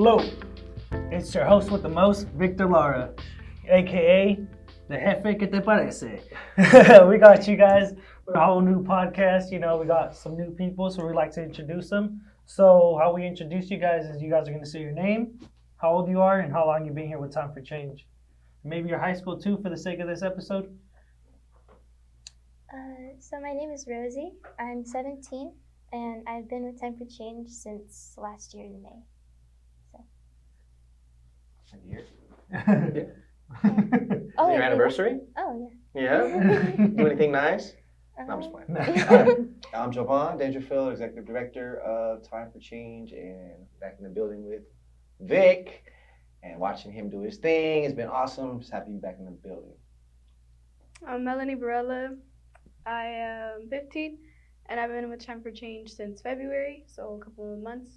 Hello, it's your host with the most, Victor Lara, aka the Jefe que te parece. We got you guys with a whole new podcast. You know, we got some new people, so we like to introduce them. So, how we introduce you guys is you guys are going to say your name, how old you are, and how long you've been here with Time for Change. Maybe your high school too, for the sake of this episode. So my name is Rosie. I'm 17, and I've been with Time for Change since last year in May. A year? Oh, Your anniversary? Oh, Yeah. Do anything nice? yeah. No, I'm just playing. I'm Jovan Dangerfield, Executive Director of Time for Change, and back in the building with Vic, and watching him do his thing. It's been awesome. Just happy to be back in the building. I'm Melany Varela. I am 15, and I've been with Time for Change since February, so a couple of months.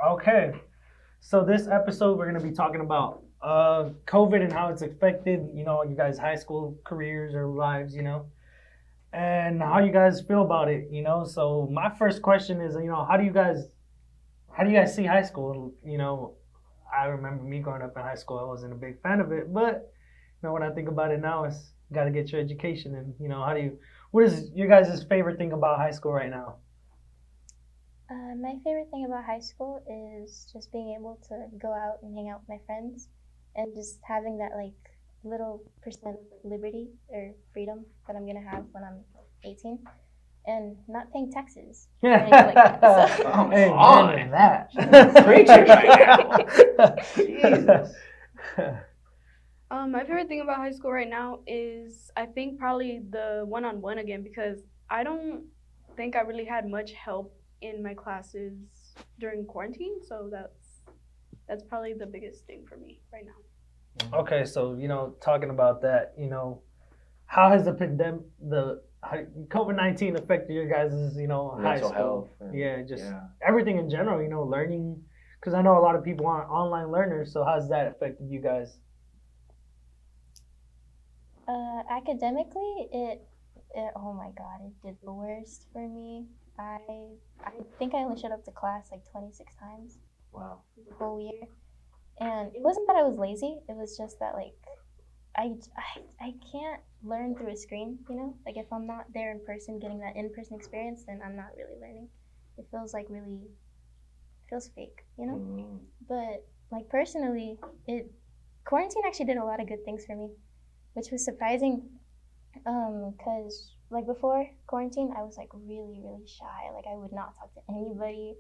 Okay, so this episode we're going to be talking about COVID and how it's affected, you guys' high school careers or lives, and how you guys feel about it, So my first question is, how do you guys see high school? I remember me growing up in high school, I wasn't a big fan of it, but when I think about it now, it's got to get your education, and what is your guys' favorite thing about high school right now? My favorite thing about high school is just being able to go out and hang out with my friends, and just having that little percent of liberty or freedom that I'm gonna have when I'm 18, and not paying taxes. Or anything like that. So. Hey, on that. Preaching right now. Jesus. My favorite thing about high school right now is I think probably the one-on-one again, because I don't think I really had much help in my classes during quarantine, so that's probably the biggest thing for me right now. Okay, so talking about that, how has the COVID-19 affected your guys' high Mental school? health. Everything in general, learning, because I know a lot of people aren't online learners, so how's that affected you guys? Academically, it oh my god, it did the worst for me. I think I only showed up to class 26 times. Wow. The whole year. And it wasn't that I was lazy, it was just that I can't learn through a screen, if I'm not there in person getting that in-person experience, then I'm not really learning. It feels feels fake, Mm-hmm. But personally, quarantine actually did a lot of good things for me, which was surprising, because before quarantine I was really, really shy. I would not talk to anybody.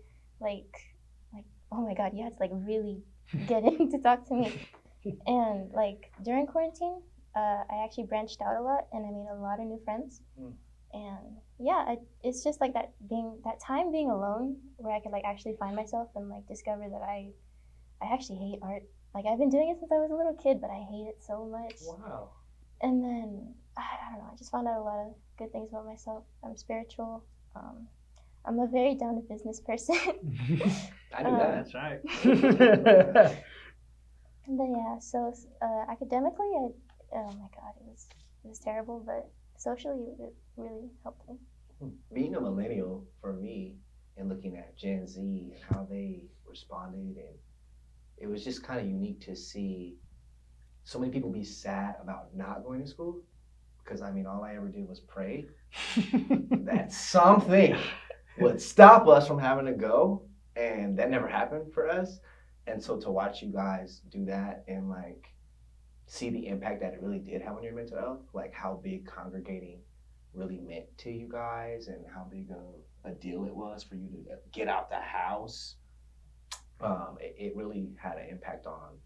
Oh my god, you had to really get in to talk to me. And during quarantine, I actually branched out a lot, and I made a lot of new friends. And yeah, it's just that time being alone where I could actually find myself and discover that I actually hate art. I've been doing it since I was a little kid, but I hate it so much. Wow. And then I don't know, I just found out a lot of good things about myself. I'm spiritual. I'm a very down to business person. I knew that. That's right. But yeah, so academically, oh my god, it was terrible, but socially, it really helped me. Being a millennial, for me, and looking at Gen Z and how they responded, and it was just kind of unique to see so many people be sad about not going to school, because all I ever did was pray that something would stop us from having to go, and that never happened for us. And so to watch you guys do that and see the impact that it really did have on your mental health, how big congregating really meant to you guys, and how big a deal it was for you to get out the house, it really had an impact on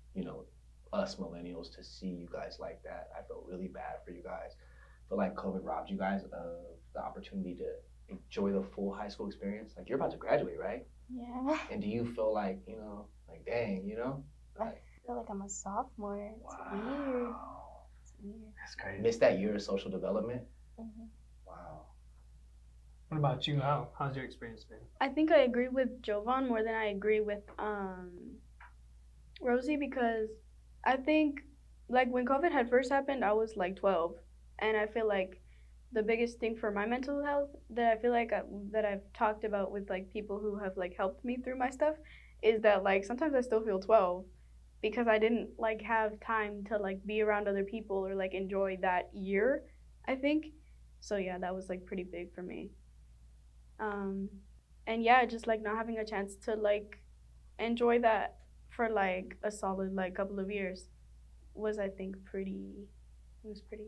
us millennials to see you guys like that. I felt really bad for you guys. I feel like COVID robbed you guys of the opportunity to enjoy the full high school experience. You're about to graduate, right? Yeah. And do you feel dang, I feel like I'm a sophomore. It's weird. It's weird. That's crazy. Missed that year of social development? Mm-hmm. Wow. What about you? How's your experience been? I think I agree with Jovan more than I agree with Rosie, because I think when COVID had first happened, I was 12, and I feel the biggest thing for my mental health that I feel that I've talked about with people who have helped me through my stuff is that like sometimes I still feel 12 because I didn't like have time to like be around other people or like enjoy that year, I think. So yeah, that was like pretty big for me. And yeah, just like not having a chance to like enjoy that for like a solid like couple of years was, I think, it was pretty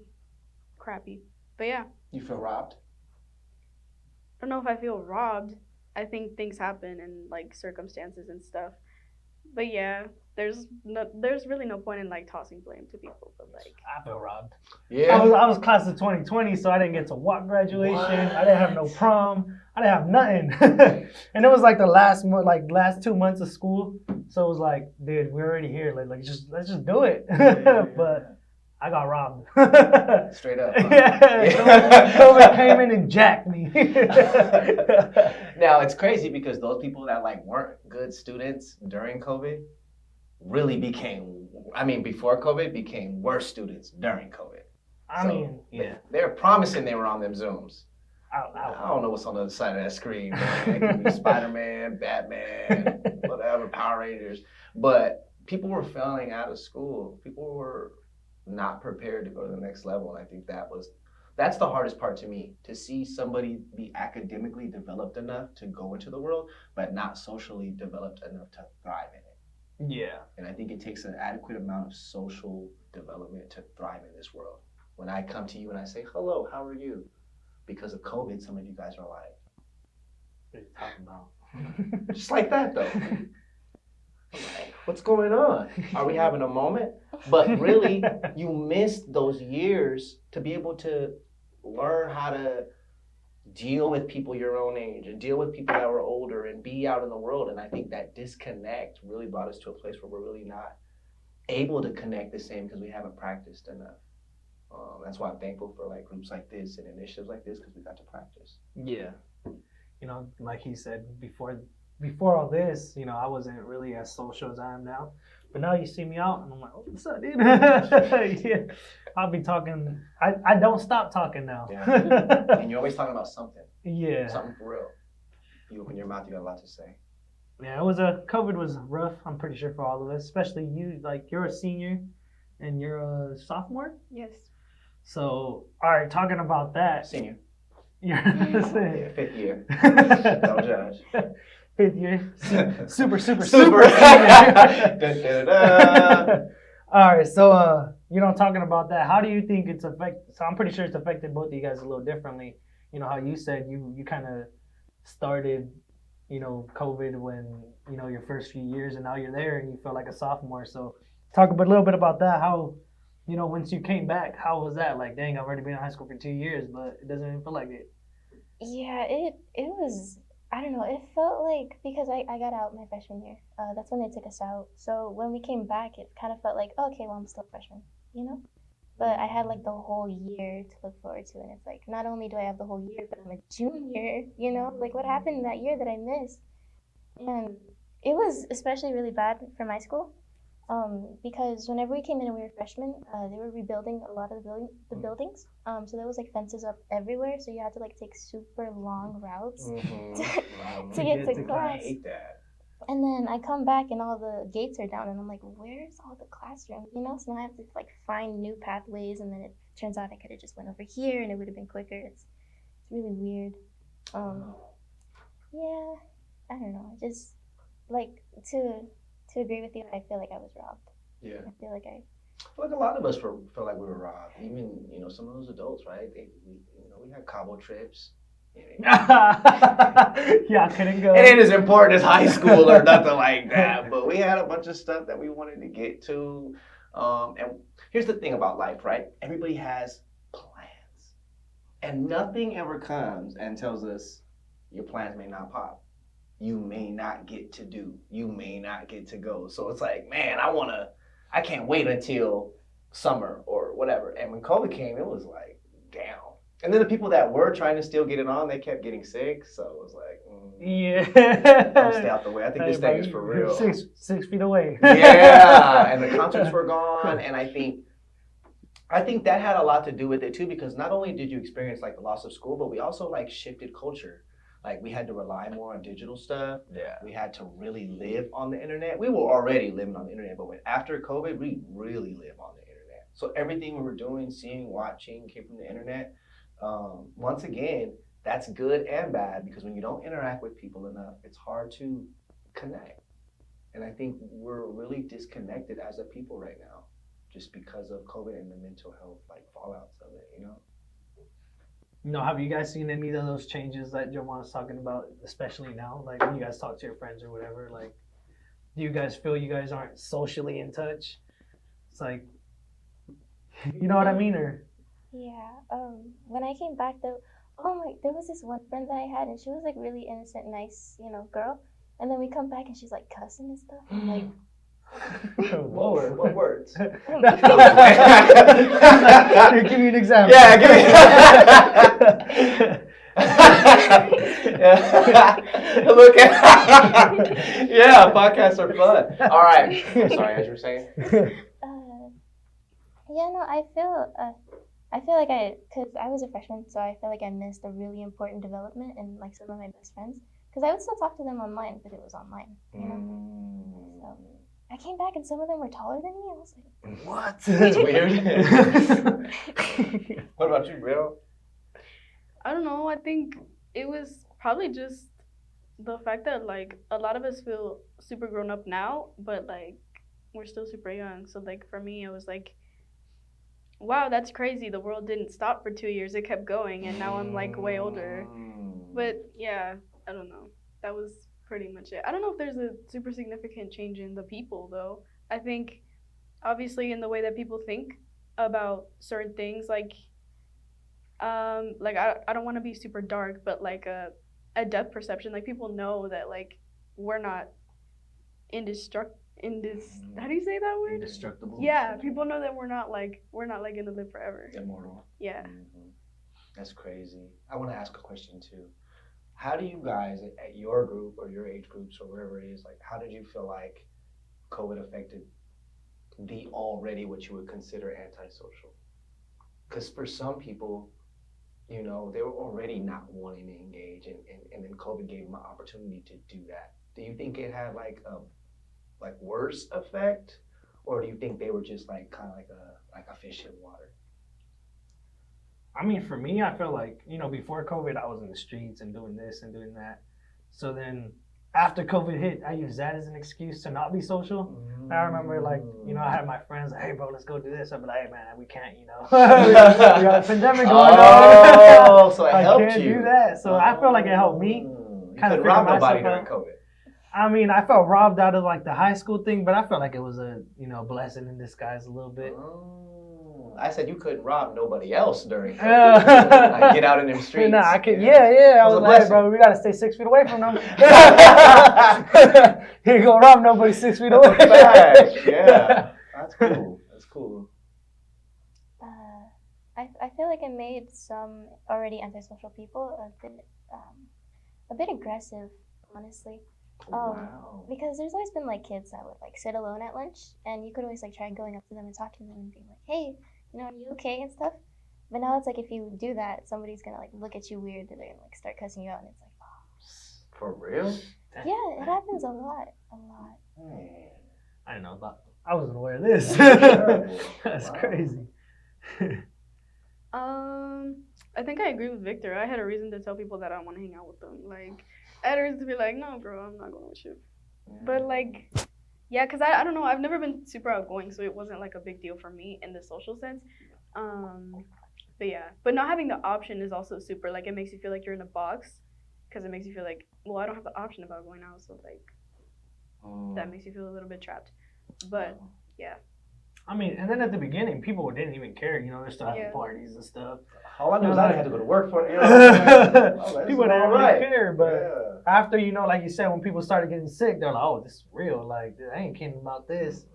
crappy. But yeah, You feel robbed? I don't know if I feel robbed. I think things happen and like circumstances and stuff. But yeah, there's really no point in like tossing blame to people. But like, I feel robbed. Yeah. I was class of 2020, so I didn't get to walk graduation. What? I didn't have no prom. I didn't have nothing. And it was like the last 2 months of school. So it was like, dude, we're already here. Like let's just do it. But I got robbed. Straight up. Huh? Yeah. COVID came in and jacked me. Now it's crazy because those people that like weren't good students during COVID really before COVID became worse students during COVID. I mean, yeah. They're promising they were on them Zooms. I I don't know what's on the other side of that screen, man. It could be Spider-Man, Batman, whatever, Power Rangers. But people were failing out of school. People were not prepared to go to the next level. And I think that's the hardest part to me, to see somebody be academically developed enough to go into the world, but not socially developed enough to thrive in it. Yeah. And I think it takes an adequate amount of social development to thrive in this world. When I come to you and I say, hello, how are you? Because of COVID, some of you guys are like, what are you talking about? just like that though. I'm like, what's going on? Are we having a moment? But really, you missed those years to be able to learn how to deal with people your own age and deal with people that were older and be out in the world. And I think that disconnect really brought us to a place where we're really not able to connect the same because we haven't practiced enough. That's why I'm thankful for like groups like this and initiatives like this, because we got to practice. Yeah. You know, like he said, before all this, you know, I wasn't really as social as I am now. But now you see me out and I'm like, oh, what's up, dude? Yeah. I'll be talking. I don't stop talking now. Yeah. And you're always talking about something. Yeah. Something for real. You open your mouth, you got a lot to say. Yeah, COVID was rough, I'm pretty sure, for all of us, especially you. Like, you're a senior and you're a sophomore. yes. So, all right, talking about that. Senior. You're Yeah, 5th year. Don't judge. 5th year. Super Super. senior. Da, da, da. All right, so you know, talking about that, how do you think it's affected? So I'm pretty sure it's affected both of you guys a little differently. You know how you said you kind of started, you know, COVID when, you know, your first few years, and now you're there and you feel like a sophomore. So talk a little bit about that. How, you know, once you came back, how was that? Like, dang, I've already been in high school for 2 years, but it doesn't even feel like it. Yeah, it was, I don't know, it felt like, because I got out my freshman year. That's when they took us out. So when we came back, it kind of felt like, oh, okay, well, I'm still a freshman, you know? But I had like the whole year to look forward to. And it's like, not only do I have the whole year, but I'm a junior, you know? Like, what happened that year that I missed? And it was especially really bad for my school. Because whenever we came in and we were freshmen, they were rebuilding a lot of the buildings. So there was like fences up everywhere, so you had to like take super long routes to get to class. I hate that. And then I come back and all the gates are down, and I'm like, where's all the classrooms? You know, so now I have to like find new pathways, and then it turns out I could have just went over here and it would have been quicker. It's really weird. Yeah, I don't know. Just like to agree with you, I feel like I was robbed. Yeah. I feel like Like a lot of us felt like we were robbed. Even, you know, some of those adults, right? We had Cabo trips. Yeah, I couldn't go. It ain't as important as high school or nothing like that, but we had a bunch of stuff that we wanted to get to. And here's the thing about life, right? Everybody has plans. And nothing ever comes and tells us your plans may not pop. You may not get to do. You may not get to go. So it's like, man, I can't wait until summer or whatever. And when COVID came, it was like, damn. And then the people that were trying to still get it on, they kept getting sick. So it was like, yeah. don't stay out the way. I think this thing is for real. 6 feet away. Yeah. And the concerts were gone. And I think that had a lot to do with it too, because not only did you experience like the loss of school, but we also like shifted culture. like we had to rely more on digital stuff. Yeah. We had to really live on the internet. We were already living on the internet, but after COVID, we really live on the internet. So everything we were doing, seeing, watching came from the internet. Once again, that's good and bad because when you don't interact with people enough, it's hard to connect. And I think we're really disconnected as a people right now, just because of COVID and the mental health like fallouts of it, you know? You know, have you guys seen any of those changes that Joe was talking about, especially now? Like when you guys talk to your friends or whatever, like, do you guys feel you guys aren't socially in touch? It's like, you know what I mean? Or Yeah. When I came back though, there was this one friend that I had, and she was like really innocent, nice, girl. And then we come back, and she's like cussing and stuff. I'm like, whoa. What words? Here, give me an example. Yeah, give me. Yeah. Look at. Yeah, podcasts are fun. All right. I'm sorry, as you were saying. yeah, no, I feel like because I was a freshman, so I feel like I missed a really important development in like some of my best friends. Because I would still talk to them online, but it was online, So I came back and some of them were taller than me. I was like, What? That's weird. What about you, Bill? I don't know. I think it was probably just the fact that like a lot of us feel super grown up now, but like we're still super young. So like for me, it was like, wow, that's crazy. The world didn't stop for 2 years. It kept going, and now I'm like way older. But yeah, I don't know. That was pretty much it. I don't know if there's a super significant change in the people though. I think obviously in the way that people think about certain things, like I don't want to be super dark, but like a depth perception, like people know that like we're not how do you say that word? Indestructible. Yeah, people know that we're not like gonna live forever. Immortal. Yeah. Mm-hmm. That's crazy. I want to ask a question too. How do you guys at your group or your age groups or wherever it is, like how did you feel like COVID affected the already what you would consider antisocial? Because for some people, they were already not wanting to engage, and then COVID gave them an opportunity to do that. Do you think it had like a worse effect, or do you think they were just like kind of like a fish in water? I mean, for me, I feel like, before COVID, I was in the streets and doing this and doing that. So then after COVID hit, I used that as an excuse to not be social. I remember, I had my friends like, hey, bro, let's go do this. I'd be like, hey, man, we can't, we got a pandemic going on. Oh, so it helped you. I can't do that. So I feel like it helped me. You couldn't rob nobody during COVID. I mean, I felt robbed out of, like, the high school thing, but I felt like it was a, blessing in disguise a little bit. I said you couldn't rob nobody else during COVID. Get out in them streets. No, I could. Yeah. I was like, hey, bro, we gotta stay 6 feet away from them. You ain't gonna rob nobody 6 feet away. Yeah, that's cool. That's cool. I feel like it made some already antisocial people a bit aggressive, honestly. Wow. Because there's always been like kids that would like sit alone at lunch, and you could always like try going up to them and talk to them and be like, hey, are you okay and stuff. But now it's like if you do that, somebody's gonna like look at you weird, and they're gonna like start cussing you out, and it's like, oh. For real? Yeah, it happens a lot. Man. I didn't know about. I wasn't aware of this. That's crazy. I think I agree with Victor. I had a reason to tell people that I don't want to hang out with them. Like, I had a reason to be like, no, bro, I'm not going with you. Yeah. But like, yeah, because I don't know. I've never been super outgoing, so it wasn't like a big deal for me in the social sense. But yeah, but not having the option is also super, like, it makes you feel like you're in a box, because it makes you feel like, well, I don't have the option about going out, so like, that makes you feel a little bit trapped. But yeah. I mean, and then at the beginning, people didn't even care, they're still having parties and stuff. All I knew was I had to go to work for it. People didn't really care, but after, like you said, when people started getting sick, they're like, oh, this is real. Like, I ain't kidding about this.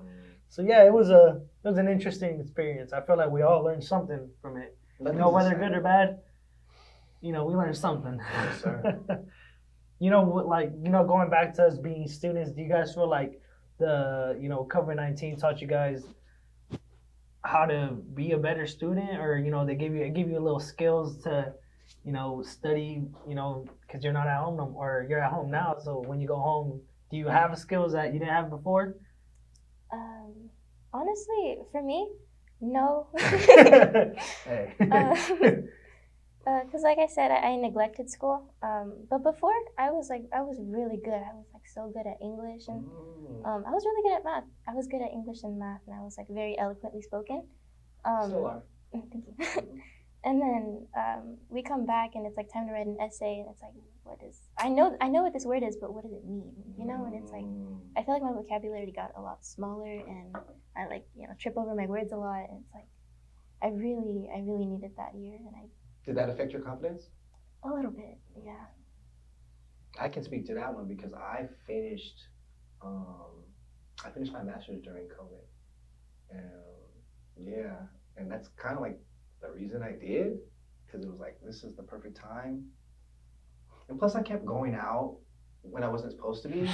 So yeah, it was an interesting experience. I feel like we all learned something from it. Whether good or bad, we learned something. Yes, sir. Going back to us being students, do you guys feel like the, COVID-19 taught you guys how to be a better student, or, they give you a little skills to, study, because you're not at home no more, or you're at home now. So when you go home, do you have skills that you didn't have before? Honestly, for me, no. Hey. Because like I said, I neglected school. But before, I was really good. I was like so good at English, and I was really good at math. I was good at English and math, and I was like very eloquently spoken. Still are. Thank you. And then we come back, and it's like time to write an essay, and it's like, I know what this word is, but what does it mean? And it's like, I feel like my vocabulary got a lot smaller, and I trip over my words a lot, and it's like, I really needed that year, and Did that affect your confidence? a little bit, yeah. I can speak to that one because I finished my master's during COVID, and and that's kind of like the reason I did, because it was like, this is the perfect time. And plus, I kept going out when I wasn't supposed to be.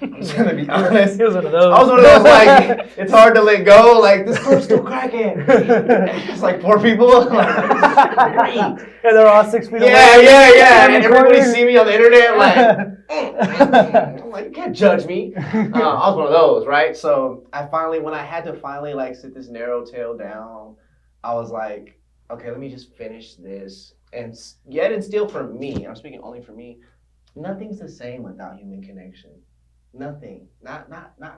I'm just gonna be honest. He was one of those. I was one of those, like, it's hard to let go. Like, this club's still cracking. It's like 4 people. Like, great. And they're all 6 feet away. Yeah. And everybody see me on the internet, like, I'm like, you can't judge me. I was one of those, right? So when I had to finally like sit this narrow tail down, I was like, okay, let me just finish this. And yet and still for me, I'm speaking only for me, nothing's the same without human connection. Nothing. Not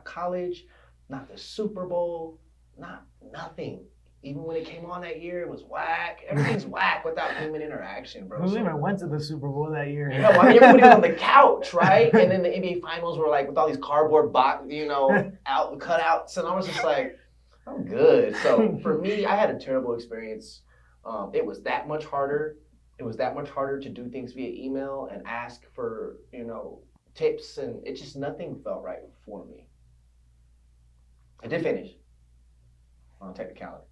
college, not the Super Bowl, nothing. Even when it came on that year, it was whack. Everything's whack without human interaction, bro. Who even went to the Super Bowl that year? Yeah, well, I mean, everybody was on the couch, right? And then the NBA Finals were like with all these cardboard out cutouts, and I was just like, I'm good. So for me, I had a terrible experience. It was that much harder. It was that much harder to do things via email and ask for, tips, and it just nothing felt right for me. I did finish on technicality.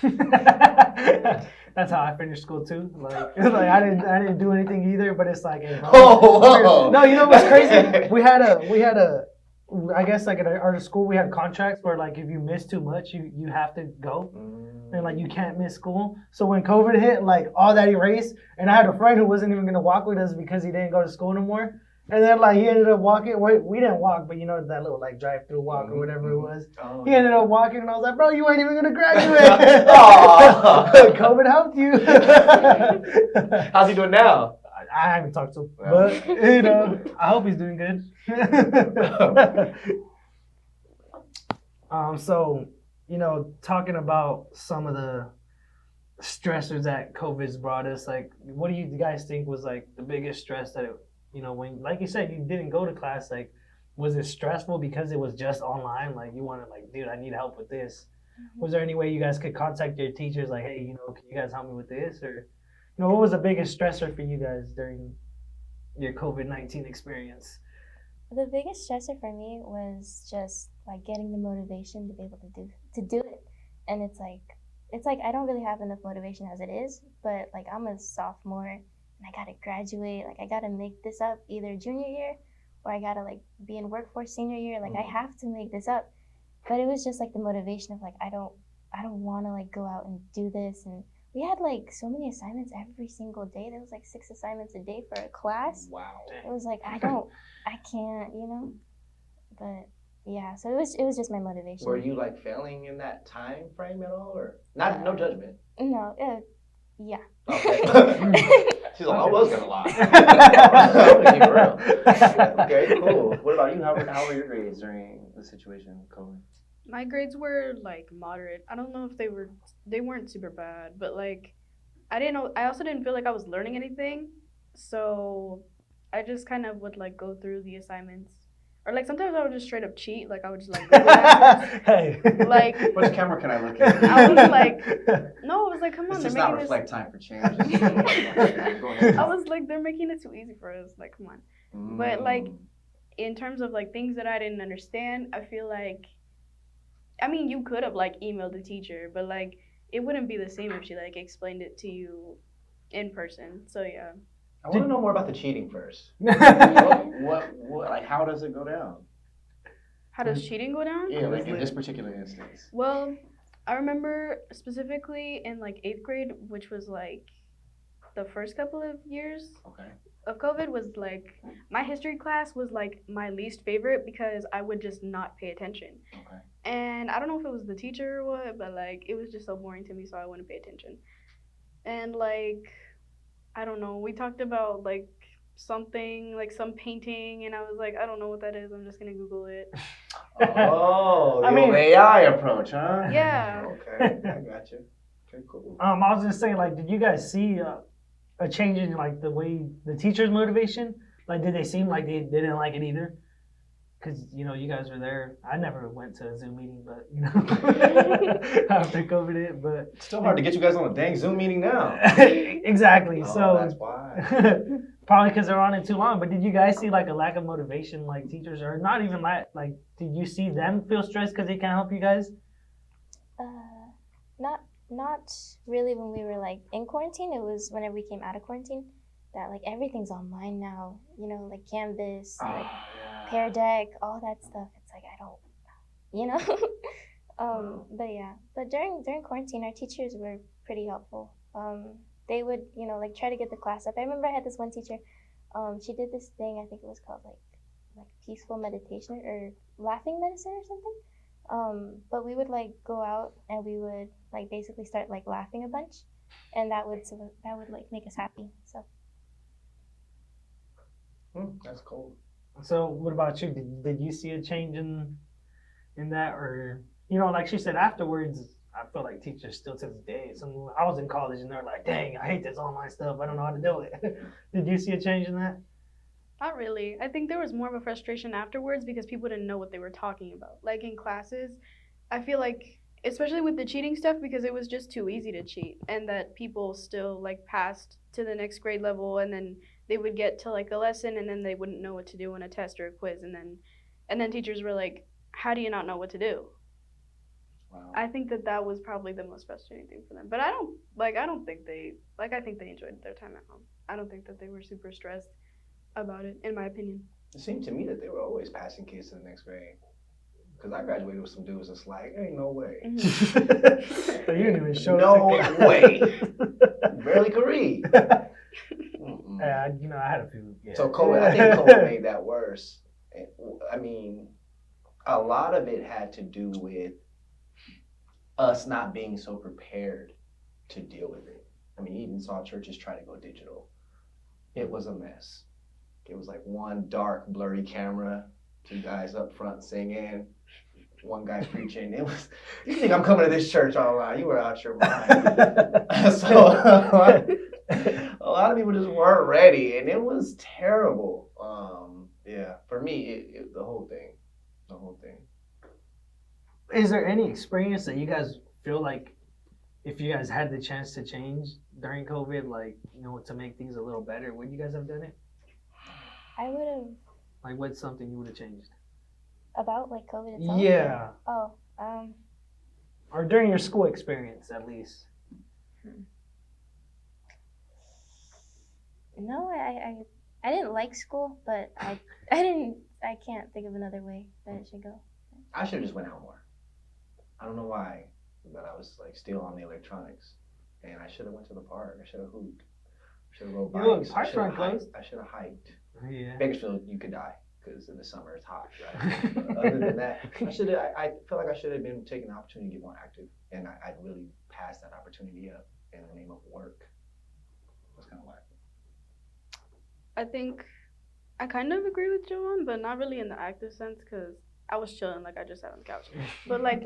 That's how I finished school too. Like I didn't do anything either, but it's like, hey, Whoa. No, you know what's crazy? We had a I guess like at our school we had contracts where like if you miss too much you have to go, and like you can't miss school. So when COVID hit, like all that erased, and I had a friend who wasn't even gonna walk with us because he didn't go to school no more. And then like he ended up walking. We didn't walk, but that little like drive-through walk or whatever it was. Oh, he ended up walking, and I was like, bro, you ain't even gonna graduate. COVID helped you. How's he doing now? I haven't talked to him, but I hope he's doing good. So talking about some of the stressors that COVID's brought us, like, what do you guys think was like the biggest stress that it, when, like you said, you didn't go to class, like, was it stressful because it was just online? Like, you wanted, like, dude, I need help with this. Mm-hmm. Was there any way you guys could contact your teachers, like, hey, can you guys help me with this? Or, what was the biggest stressor for you guys during your COVID-19 experience? The biggest stressor for me was just like getting the motivation to be able to do it. And it's like I don't really have enough motivation as it is, but like I'm a sophomore and I gotta graduate, like I gotta make this up either junior year or I gotta like be in workforce senior year. Like I have to make this up. But it was just like the motivation of like I don't wanna like go out and do this. And we had like so many assignments every single day. There was like 6 assignments a day for a class. Wow. It was like I can't, But yeah, so it was just my motivation. Were you like failing in that time frame at all, or not? No judgment. No. Yeah. Okay. She's like, I was gonna lie. I'm gonna keep it real. Okay, cool. What about you? How were your grades during the situation with COVID? My grades were like moderate. I don't know if they weren't super bad, but like I also didn't feel like I was learning anything. So I just kind of would like go through the assignments. Or like sometimes I would just straight up cheat. Like I would just like Google answers. Hey. Like which camera can I look at? I was like, no, I was like, come on, this they're does not making reflect time for change. I was like, they're making it too easy for us. Like, come on. But like in terms of like things that I didn't understand, I feel like, I mean, you could have like emailed the teacher, but like it wouldn't be the same if she like explained it to you in person. So yeah. I want to know more about the cheating first. What like how does it go down? How does cheating go down? Yeah, like in this particular instance. Well, I remember specifically in like 8th grade, which was like the first couple of years Okay. of COVID was like my history class was like my least favorite because I would just not pay attention. Okay. And I don't know if it was the teacher or what, but like it was just so boring to me, so I wouldn't pay attention. And like I don't know, we talked about like something like some painting, and I was like, I don't know what that is. I'm just gonna Google it. Oh, I the mean- old AI approach, huh? Yeah. Okay, I got you. Okay, cool. I was just saying, like, did you guys see a change in like the way the teachers' motivation? Like, did they seem like they didn't like it either? Because you guys were there. I never went to a Zoom meeting, but after COVID hit, but It's still hard to get you guys on a dang Zoom meeting now. exactly. Oh, So that's why. probably because they're on it too long. But did you guys see like a lack of motivation, like teachers, or not even like did you see them feel stressed because they can't help you guys? Not really when we were like in quarantine. It was whenever we came out of quarantine that like everything's online now. Like Canvas, like Pear Deck, all that stuff. It's like I don't, But yeah, but during quarantine, our teachers were pretty helpful. They would like try to get the class up. I remember I had this one teacher. She did this thing. I think it was called like peaceful meditation or laughing medicine or something. But we would like go out and we would like basically start like laughing a bunch, and that would like make us happy. So That's cool. So what about you? Did you see a change in that, or like she said afterwards? I feel like teachers still to this day. I was in college and they're like, "Dang, I hate this online stuff. I don't know how to do it." Did you see a change in that? Not really. I think there was more of a frustration afterwards because people didn't know what they were talking about. Like in classes, I feel like, especially with the cheating stuff, because it was just too easy to cheat, and that people still like passed to the next grade level, and then they would get to like a lesson, and then they wouldn't know what to do on a test or a quiz, and then teachers were like, "How do you not know what to do?" Wow. I think that was probably the most frustrating thing for them. But I don't think I think they enjoyed their time at home. I don't think that they were super stressed about it, in my opinion. It seemed to me that they were always passing kids to the next grade. Because I graduated with some dudes that's like, ain't no way. Mm-hmm. So you didn't even show No up. way. Barely could read. Yeah, I had a few. Yeah. So I think COVID made that worse. I mean, a lot of it had to do with us not being so prepared to deal with it. I mean, you even saw churches try to go digital. It was a mess. It was like one dark, blurry camera, two guys up front singing, one guy preaching. It was, you think I'm coming to this church online? You were out your mind. So a lot of people just weren't ready, and it was terrible. Yeah, for me, the whole thing. Is there any experience that you guys feel like if you guys had the chance to change during COVID, like, to make things a little better, would you guys have done it? I would have. Like, what's something you would have changed? About like COVID itself? Yeah. Oh, Or during your school experience, at least. no, I didn't like school, but I can't think of another way that it should go. I should have just went out more. I don't know why, but I was like still on the electronics, and I should have went to the park. I should have hooped. I should have rode bikes. Parks aren't closed. I should have hiked. Yeah. Bakersfield, you could die because in the summer it's hot, right? But other than that, I feel like I should have been taking the opportunity to get more active, and I really passed that opportunity up in the name of work. That's kind of whack. I think I kind of agree with Joanne, but not really in the active sense because I was chilling, like I just sat on the couch. But like,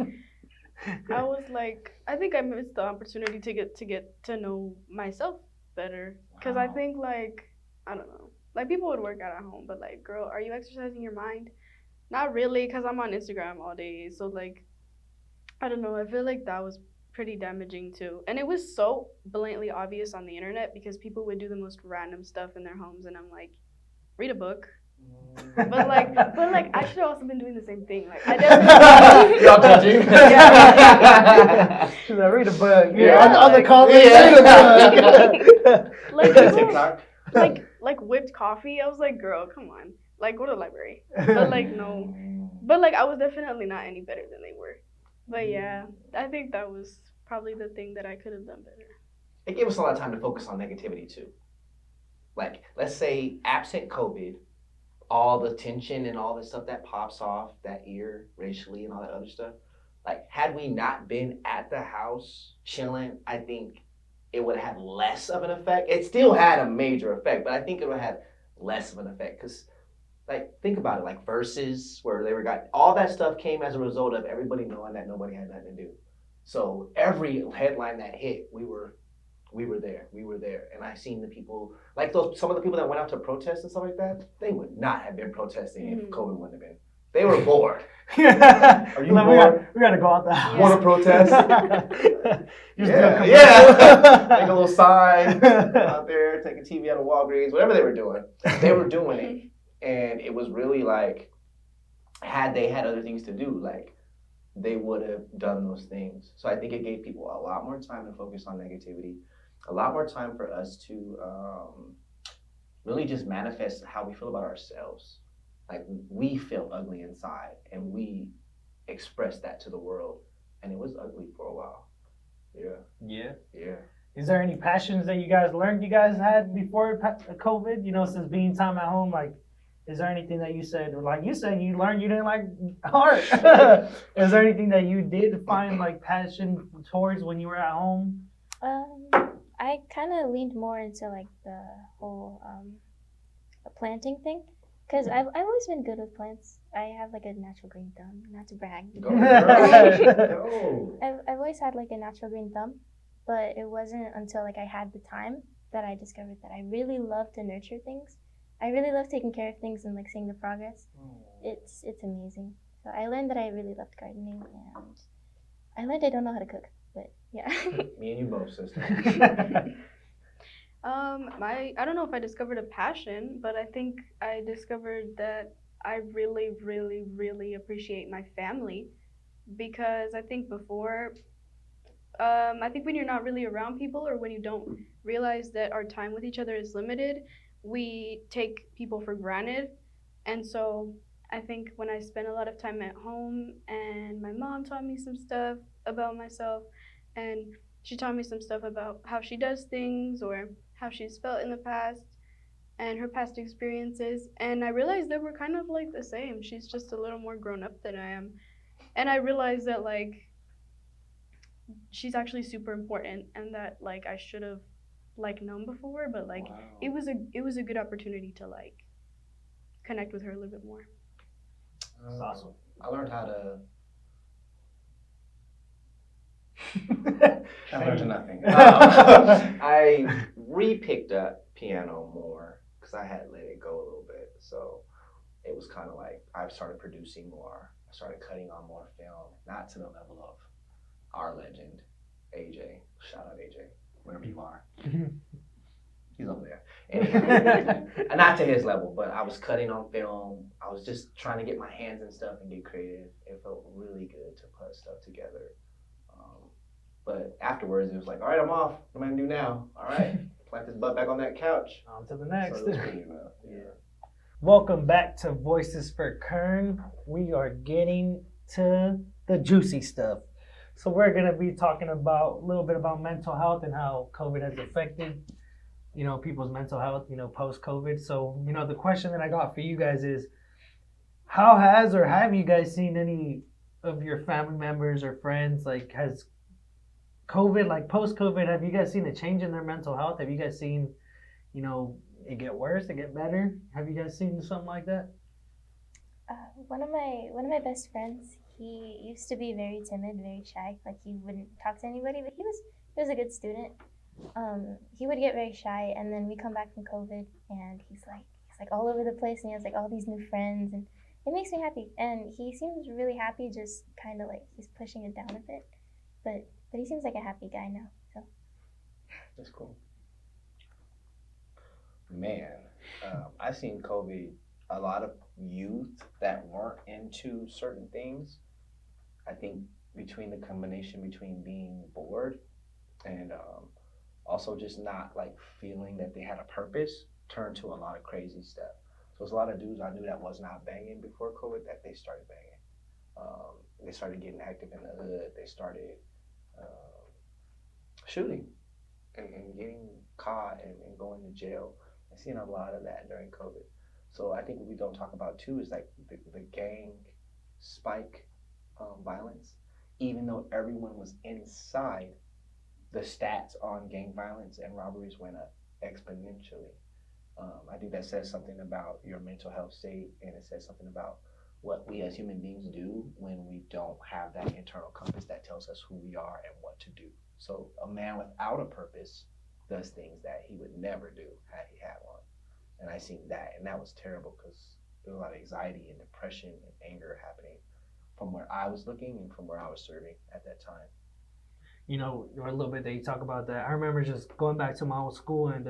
I was like, I think I missed the opportunity to get to know myself better because I Wow. think like, I don't know, like people would work out at home, but like, girl, are you exercising your mind? Not really, because I'm on Instagram all day. So like, I don't know. I feel like that was pretty damaging too. And it was so blatantly obvious on the internet because people would do the most random stuff in their homes, and I'm like, read a book. But like I should have also been doing the same thing. Like I definitely. Y'all judging? Yeah. Should I read a book? Yeah. On the comments. Yeah. Like TikTok. people, like whipped coffee. I was like, girl, come on. Like go to the library. But like no. But like I was definitely not any better than they were. But yeah, I think that was probably the thing that I could have done better. it gave us a lot of time to focus on negativity too. Like, let's say absent COVID, all the tension and all the stuff that pops off that ear racially and all that other stuff. Like, had we not been at the house chilling, I think it would have had less of an effect. It still had a major effect, but I think it would have had less of an effect. Because, like, think about it, like verses where they were got all that stuff came as a result of everybody knowing that nobody had nothing to do. So every headline that hit, we were there, and I seen the people like those. Some of the people that went out to protest and stuff like that, they would not have been protesting if COVID wouldn't have been. They were bored. Are you bored? We gotta go out the house. Want to protest? Yeah. Make a little sign out there, take a TV out of Walgreens, whatever they were doing it, and it was really like, had they had other things to do, like they would have done those things. So I think it gave people a lot more time to focus on negativity, a lot more time for us to really just manifest how we feel about ourselves. Like, we feel ugly inside and we express that to the world, and it was ugly for a while. Yeah. Is there any passions that you guys learned you guys had before COVID? You know, since being time at home, like, is there anything that you said, like you said, you learned you didn't like art? Is there anything that you did find like passion towards when you were at home? I kind of leaned more into like the whole planting thing, because I've always been good with plants. I have like a natural green thumb, not to brag. Go, girl. I've always had like a natural green thumb, but it wasn't until like I had the time that I discovered that I really love to nurture things. I really love taking care of things and like seeing the progress. It's amazing. So I learned that I really loved gardening, and I learned I don't know how to cook, but yeah. Me and you both, sister. I don't know if I discovered a passion, but I think I discovered that I really, really, really appreciate my family, because I think before, I think when you're not really around people, or when you don't realize that our time with each other is limited, we take people for granted. And so I think when I spent a lot of time at home, and my mom taught me some stuff about myself, and she taught me some stuff about how she does things, or how she's felt in the past and her past experiences, and I realized that we're kind of like the same. She's just a little more grown up than I am, and I realized that like she's actually super important, and that like I should have like known before, but like it was a good opportunity to like connect with her a little bit more. That's awesome. I learned how to. I learned nothing. I re-picked up piano more because I had let it go a little bit. So it was kind of like I started producing more. I started cutting on more film, not to the level of our legend, AJ. Shout out AJ, wherever you are. He's over there. Anyhow, not to his level, but I was cutting on film. I was just trying to get my hands and stuff and get creative. It felt really good to put stuff together. But afterwards, it was like, all right, I'm off. What am I gonna do now? All right, plant this butt back on that couch. On to the next. So it was pretty enough. Yeah. Welcome back to Voices for KERN. We are getting to the juicy stuff. So we're gonna be talking about a little bit about mental health and how COVID has affected, you know, people's mental health, you know, post-COVID. So, you know, the question that I got for you guys is, how has or have you guys seen any of your family members or friends, like, has COVID, like post-COVID, have you guys seen a change in their mental health? Have you guys seen, you know, it get worse, it get better? Have you guys seen something like that? One of my best friends, he used to be very timid, very shy. Like, he wouldn't talk to anybody, but he was a good student. He would get very shy, and then we come back from COVID, and he's like all over the place, and he has like all these new friends, and it makes me happy. And he seems really happy, just kind of like he's pushing it down a bit, but he seems like a happy guy now. So that's cool. Man, I've seen COVID. A lot of youth that weren't into certain things. I think between the combination between being bored and also just not like feeling that they had a purpose, turned to a lot of crazy stuff. So there's a lot of dudes I knew that was not banging before COVID that they started banging. They started getting active in the hood. They started shooting. and getting caught and going to jail. I've seen a lot of that during COVID. So I think what we don't talk about too is like the gang spike violence. Even though everyone was inside, the stats on gang violence and robberies went up exponentially. I think that says something about your mental health state, and it says something about what we as human beings do when we don't have that internal compass that tells us who we are and what to do. So a man without a purpose does things that he would never do had he had one. And I seen that, and that was terrible because there was a lot of anxiety and depression and anger happening from where I was looking and from where I was serving at that time. You know, a little bit that you talk about that. I remember just going back to my old school and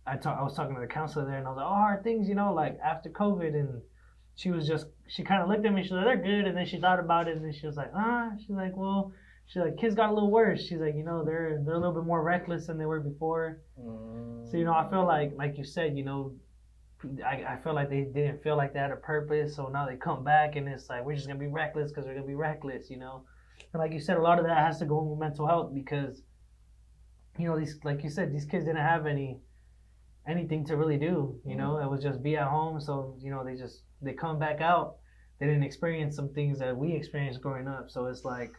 I was talking to the counselor there, and I was like, "Oh, hard things, you know, like after COVID." And she kind of looked at me. She's like, "They're good," and then she thought about it, and then she was like, She's like, "Well," she's like, "Kids got a little worse." She's like, "You know, they're a little bit more reckless than they were before." So you know, I feel like you said, you know, I feel like they didn't feel like they had a purpose, so now they come back and it's like we're just gonna be reckless because we're gonna be reckless, you know. And like you said, a lot of that has to go with mental health because, you know, these, like you said, these kids didn't have anything to really do. You know, it was just be at home. So you know, they come back out. They didn't experience some things that we experienced growing up. So it's like,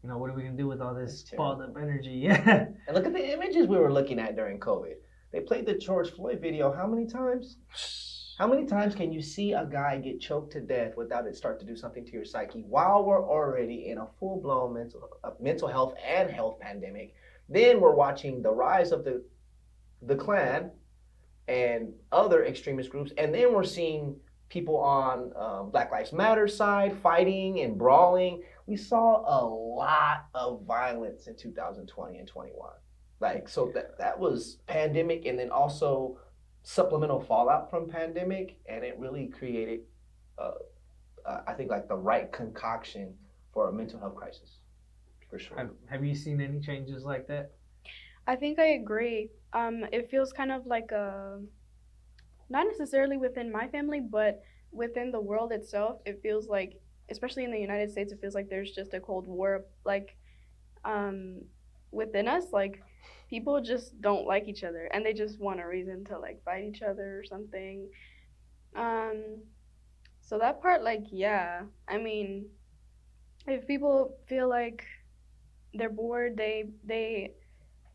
you know, what are we gonna do with all this balled up energy? Yeah. And look at the images we were looking at during COVID. They played the George Floyd video how many times? How many times can you see a guy get choked to death without it start to do something to your psyche while we're already in a full-blown mental health and health pandemic? Then we're watching the rise of the Klan and other extremist groups, and then we're seeing people on Black Lives Matter side fighting and brawling. We saw a lot of violence in 2020 and 21. Like, so that was pandemic, and then also supplemental fallout from pandemic, and it really created, I think, like the right concoction for a mental health crisis, for sure. Have you seen any changes like that? I think I agree. It feels kind of like not necessarily within my family, but within the world itself. It feels like, especially in the United States, it feels like there's just a cold war, like, within us. Like, people just don't like each other, and they just want a reason to like fight each other or something. So that part, like, yeah. I mean, if people feel like they're bored, they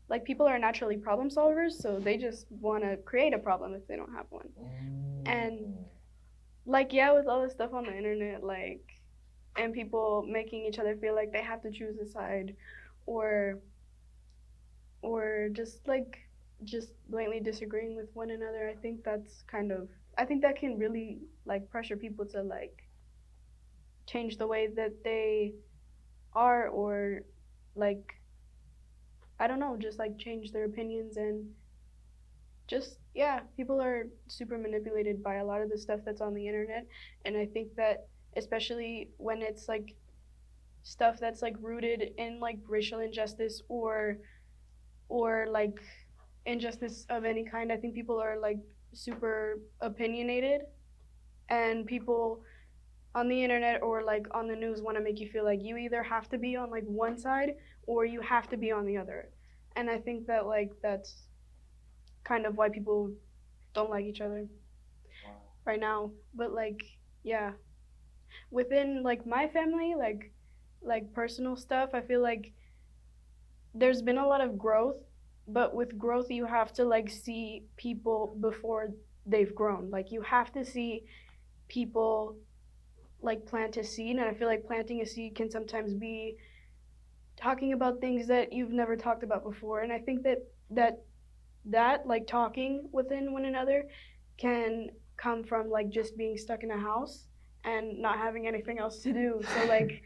like, people are naturally problem solvers, so they just want to create a problem if they don't have one. And like, yeah, with all this stuff on the internet, like, and people making each other feel like they have to choose a side, or just blatantly disagreeing with one another. I think that can really like pressure people to like change the way that they are, or like, I don't know, just like change their opinions. And just, yeah, people are super manipulated by a lot of the stuff that's on the internet. And I think that especially when it's like stuff that's like rooted in like racial injustice or like injustice of any kind, I think people are like super opinionated, and people on the internet or like on the news want to make you feel like you either have to be on like one side or you have to be on the other. And I think that like that's kind of why people don't like each other right now. But like, yeah, within like my family, like personal stuff, I feel like there's been a lot of growth, but with growth you have to like see people before they've grown. Like, you have to see people like plant a seed, and I feel like planting a seed can sometimes be talking about things that you've never talked about before. And I think that like talking within one another can come from like just being stuck in a house and not having anything else to do. So like,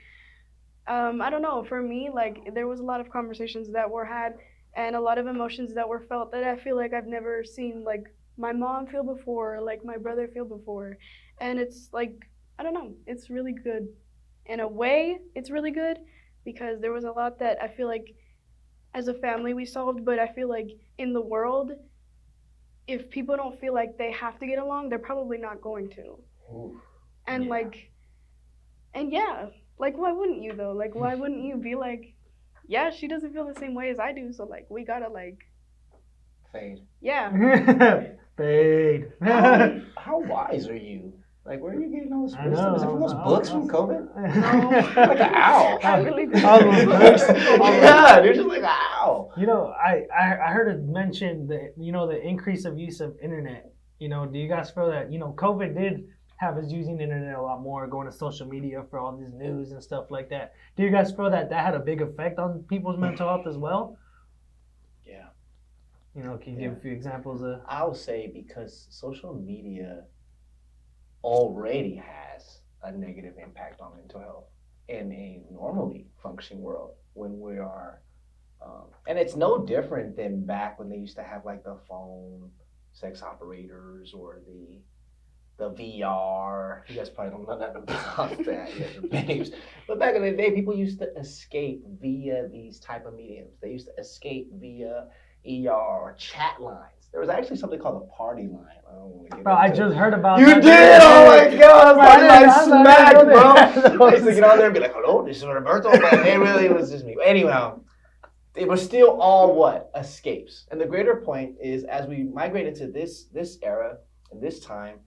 I don't know, for me, like, there was a lot of conversations that were had and a lot of emotions that were felt that I feel like I've never seen like my mom feel before, like my brother feel before. And it's like, I don't know, it's really good. In a way, it's really good because there was a lot that I feel like as a family we solved, but I feel like in the world, if people don't feel like they have to get along, they're probably not going to. Ooh, and yeah. like, and yeah, like, why wouldn't you though? Like, why wouldn't you be like, yeah, she doesn't feel the same way as I do. So like, we gotta like, Fade. yeah. Fade. How wise are you? Like, where are you getting all this I wisdom? know, Is it from those I books was- from COVID? No. Like an owl. I really do. All those books. Yeah, you're just like an owl. You know, I heard it mentioned that, you know, the increase of use of internet. You know, do you guys feel that, you know, COVID did have us using the internet a lot more, going to social media for all this news and stuff like that? Do you guys feel that that had a big effect on people's mental health as well? Yeah. You know, can you give a few examples of? I would say because social media already has a negative impact on mental health in a normally functioning world when we are, and it's no different than back when they used to have like the phone sex operators or the VR. You guys probably don't know nothing about that. You guys are babes. But back in the day, people used to escape via these type of mediums. They used to escape via ER or chat lines. There was actually something called a party line. I don't want to get Bro, I into it. just heard about You that. did? Oh my god! I didn't- Party I line didn't smacked, know bro. that. I used to get on there and be like, hello, this is Roberto. But it really was just me. Anyhow, it was still all what? Escapes. And the greater point is as we migrated to this era and this time,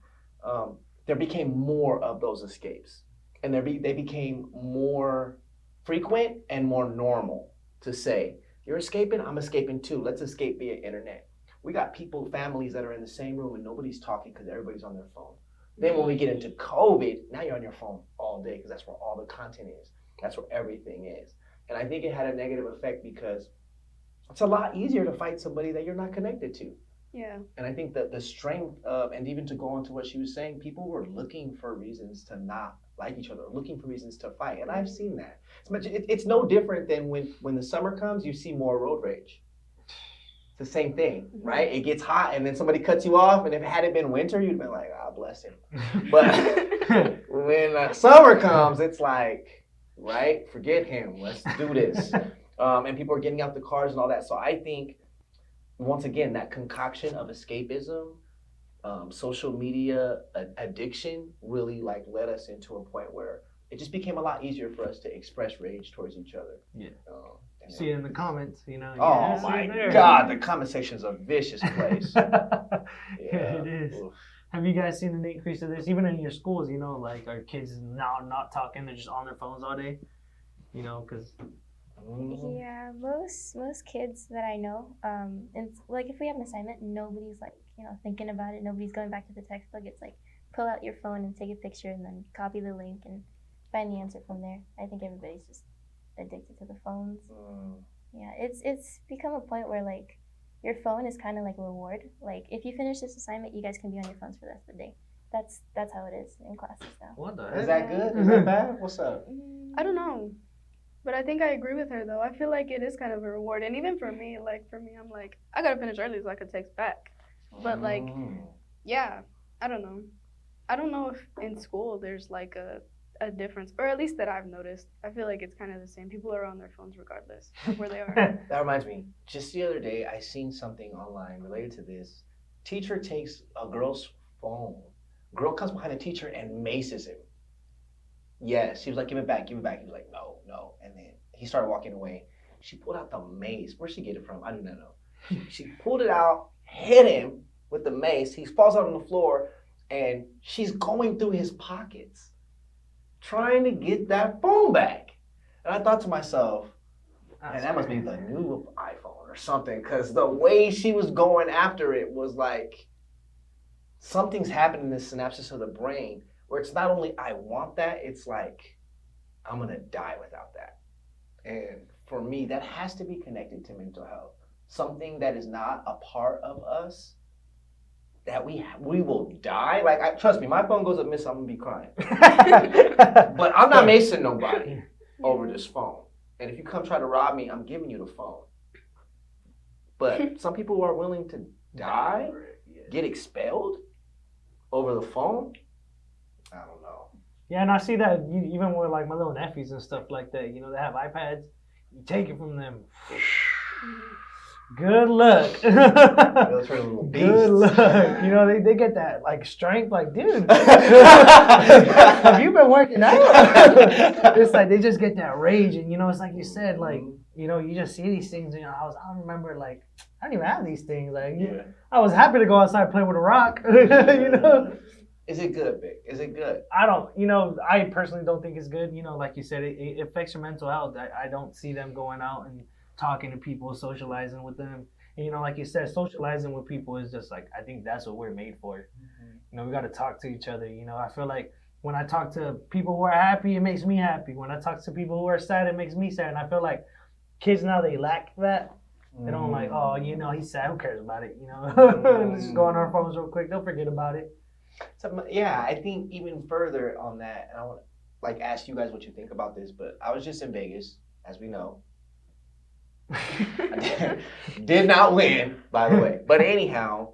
there became more of those escapes. And they became more frequent and more normal to say, you're escaping, I'm escaping too. Let's escape via internet. We got families that are in the same room and nobody's talking because everybody's on their phone. Then when we get into COVID, now you're on your phone all day because that's where all the content is. That's where everything is. And I think it had a negative effect because it's a lot easier to fight somebody that you're not connected to. Yeah. And I think that the strength of, and even to go on to what she was saying, people were looking for reasons to not like each other, looking for reasons to fight. And I've seen that. It's no different than when the summer comes, you see more road rage. It's the same thing, right? It gets hot and then somebody cuts you off. And if it hadn't been winter, you'd been like, ah, bless him. But when summer comes, it's like, right? Forget him. Let's do this. And people are getting out the cars and all that. So I think, once again, that concoction of escapism, social media addiction really like led us into a point where it just became a lot easier for us to express rage towards each other. Yeah. See it in the comments, you know. Oh Yeah, my see it there. God, the comment section is a vicious place. Yeah, Yeah. it is. Oof. Have you guys seen an increase of this, even in your schools? You know, like are kids now not talking; they're just on their phones all day. You know, because Yeah, most kids that I know, and like if we have an assignment, nobody's like, you know, thinking about it. Nobody's going back to the textbook. It's like pull out your phone and take a picture and then copy the link and find the answer from there. I think everybody's just addicted to the phones. Yeah, it's become a point where like your phone is kind of like a reward. Like if you finish this assignment, you guys can be on your phones for the rest of the day. That's how it is in classes now. what the Is heck? that good? Is that bad? What's up? I don't know. But I think I agree with her though. I feel like it is kind of a reward. And even for me, I'm like, I gotta finish early so I could text back. But like, yeah, I don't know. I don't know if in school there's like a difference, or at least that I've noticed. I feel like it's kind of the same. People are on their phones regardless of where they are. That reminds me, just the other day, I seen something online related to this. Teacher takes a girl's phone. Girl comes behind the teacher and maces him. Yes, she was like, give it back, give it back. He was like, no, no. And then he started walking away. She pulled out the mace. Where'd she get it from? I do not know. She pulled it out, hit him with the mace. He falls out on the floor, and she's going through his pockets, trying to get that phone back. And I thought to myself, man, that must be the new iPhone or something, because the way she was going after it was like, something's happening in the synapses of the brain where it's not only I want that, it's like, I'm gonna die without that. And for me, that has to be connected to mental health. Something that is not a part of us, that we will die. Like, trust me, my phone goes up missing, I'm gonna be crying. But I'm not macing nobody over this phone. And if you come try to rob me, I'm giving you the phone. But some people are willing to die, get expelled over the phone. I don't know. Yeah, and I see that even with like my little nephews and stuff like that. You know, they have iPads. You take it from them. Good luck. Those are little beasts. Good luck. You know, they get that like strength, like, dude, have you been working out? It's like they just get that rage, and you know, it's like you said, like, you know, you just see these things, and I remember, like, I don't even have these things. Like, I was happy to go outside and play with a rock. You know. Is it good, Vic? Is it good? I don't, you know, I personally don't think it's good. You know, like you said, it affects your mental health. I don't see them going out and talking to people, socializing with them. And, you know, like you said, socializing with people is just like, I think that's what we're made for. Mm-hmm. You know, we got to talk to each other. You know, I feel like when I talk to people who are happy, it makes me happy. When I talk to people who are sad, it makes me sad. And I feel like kids now, they lack that. They don't like, oh, you know, he's sad. Who cares about it? You know, let's just go on our phones real quick. They'll forget about it. So, yeah, I think even further on that, and I want to like ask you guys what you think about this, but I was just in Vegas, as we know. I did not win, by the way. But anyhow,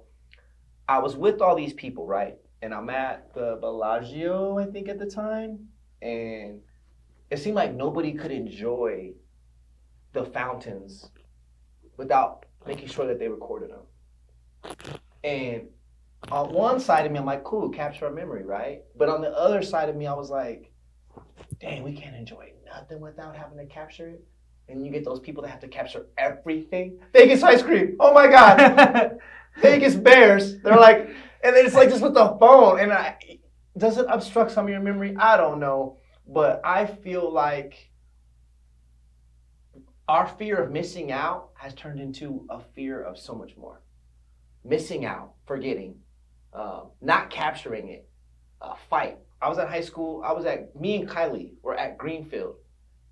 I was with all these people, right? And I'm at the Bellagio, I think, at the time. And it seemed like nobody could enjoy the fountains without making sure that they recorded them. And on one side of me, I'm like, cool, capture a memory, right? But on the other side of me, I was like, dang, we can't enjoy nothing without having to capture it. And you get those people that have to capture everything. Vegas ice cream, oh my God. Vegas bears, they're like, and then it's like just with the phone. And does it obstruct some of your memory? I don't know. But I feel like our fear of missing out has turned into a fear of so much more. Missing out, forgetting, not capturing it, fight. I was at high school, me and Kylie were at Greenfield,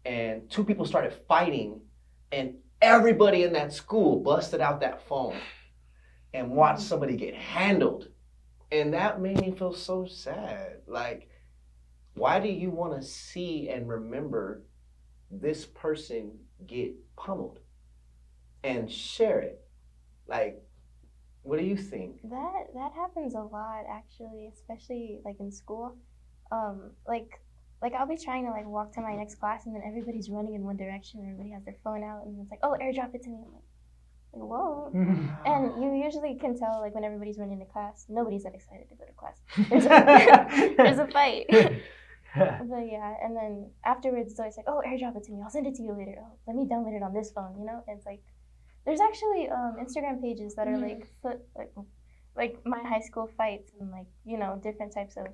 and two people started fighting, and everybody in that school busted out that phone and watched somebody get handled. And that made me feel so sad. Like, why do you want to see and remember this person get pummeled and share it? Like, what do you think? That happens a lot, actually, especially like in school. Like I'll be trying to like walk to my next class, and then everybody's running in one direction. Everybody has their phone out, and it's like, oh, airdrop it to me. I'm like, whoa. And you usually can tell, like, when everybody's running to class, nobody's that excited to go to class. There's a fight. But yeah, and then afterwards, it's always like, oh, airdrop it to me. I'll send it to you later. Oh, let me download it on this phone, you know? And it's like, there's actually Instagram pages that are like my high school fights and, like, you know, different types of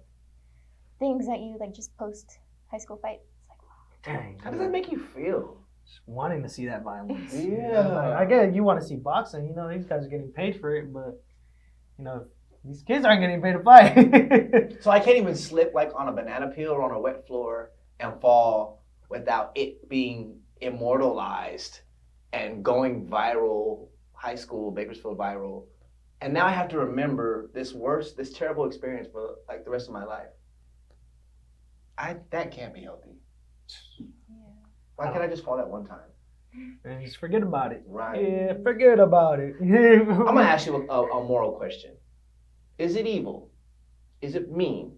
things that you like just post high school fights. It's like, wow. Dang. How does that make you feel? Just wanting to see that violence. Yeah. Like, I get it, you want to see boxing. You know, these guys are getting paid for it, but, you know, these kids aren't getting paid to fight. So I can't even slip like on a banana peel or on a wet floor and fall without it being immortalized and going viral, high school, Bakersfield viral. And now I have to remember this terrible experience for like the rest of my life. That can't be healthy. Yeah. Why can't I just fall that one time? And just forget about it. Right. Yeah, forget about it. I'm going to ask you a moral question. Is it evil? Is it mean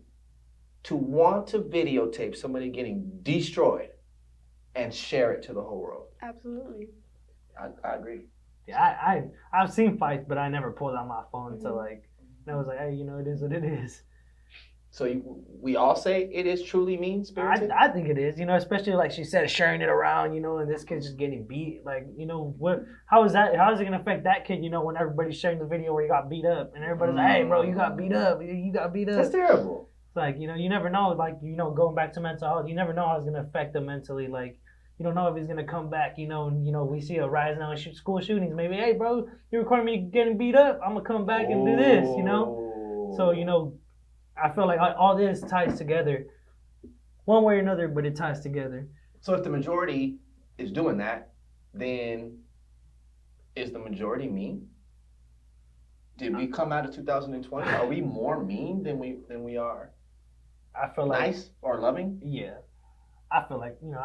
to want to videotape somebody getting destroyed and share it to the whole world? Absolutely. I agree. Yeah, I've seen fights, but I never pulled out my phone until like, and I was like, hey, you know, it is what it is. So we all say it is truly mean-spirited? I think it is, you know, especially like she said, sharing it around, you know, and this kid's just getting beat. Like, you know, how is it going to affect that kid, you know, when everybody's sharing the video where he got beat up and everybody's like, hey, bro, you got beat up. You got beat up. That's terrible. It's like, you know, you never know, like, you know, going back to mental health, you never know how it's going to affect them mentally. Like, you don't know if he's going to come back, you know, and, you know, we see a rise now in school shootings. Maybe, hey, bro, you recording me getting beat up. I'm going to come back and do this, you know. So, you know, I feel like all this ties together one way or another, but it ties together. So if the majority is doing that, then is the majority mean? Did we come out of 2020? Are we more mean than we are I feel like nice or loving? Yeah. I feel like, you know,